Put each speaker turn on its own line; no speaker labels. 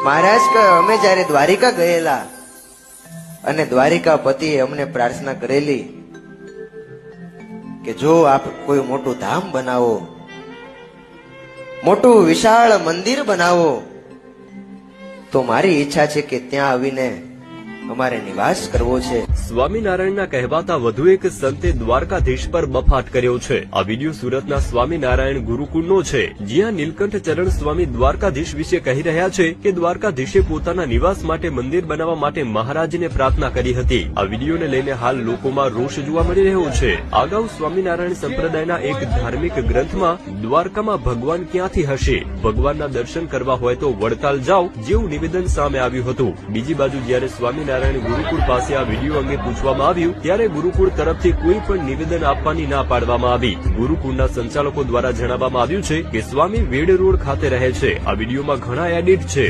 મહારાજ કે અમે જયારે દ્વારિકા ગયેલા અને દ્વારિકા પતિએ અમને પ્રાર્થના કરેલી કે જો આપ કોઈ મોટું ધામ બનાવો, મોટું વિશાળ મંદિર બનાવો, તો મારી ઈચ્છા છે કે ત્યાં આવીને અમારે નિવાસ કરવો છે.
સ્વામિનારાયણના કહેવાતા વધુ એક સંતે દ્વારકાધીશ પર બફાટ કર્યો છે. આ વિડીયો સુરતના સ્વામિનારાયણ ગુરુકુળનો છે, જ્યાં નીલકંઠ ચરણ સ્વામી દ્વારકાધીશ વિશે કહી રહ્યા છે કે દ્વારકાધીશે પોતાના નિવાસ માટે મંદિર બનાવવા માટે મહારાજને પ્રાર્થના કરી હતી. આ વિડીયોને લઈને હાલ લોકોમાં રોષ જોવા મળી રહ્યો છે. અગાઉ સ્વામિનારાયણ સંપ્રદાયના એક ધાર્મિક ગ્રંથમાં દ્વારકામાં ભગવાન ક્યાંથી હશે, ભગવાનના દર્શન કરવા હોય તો વડતાલ જાઓ જેવું નિવેદન સામે આવ્યું હતું. બીજી બાજુ જ્યારે સ્વામિનારાયણ ગુરુકુળ પાસે આ વિડીયો અંગે પૂછવામાં આવ્યું ત્યારે ગુરુકુળ તરફથી કોઈ પણ નિવેદન આપવાની ના પાડવામાં આવી. ગુરુકુળના સંચાલકો દ્વારા જણાવવામાં આવ્યું છે કે સ્વામી વેડ રોડ ખાતે રહે છે. આ વિડીયોમાં ઘણા એડિટ છે.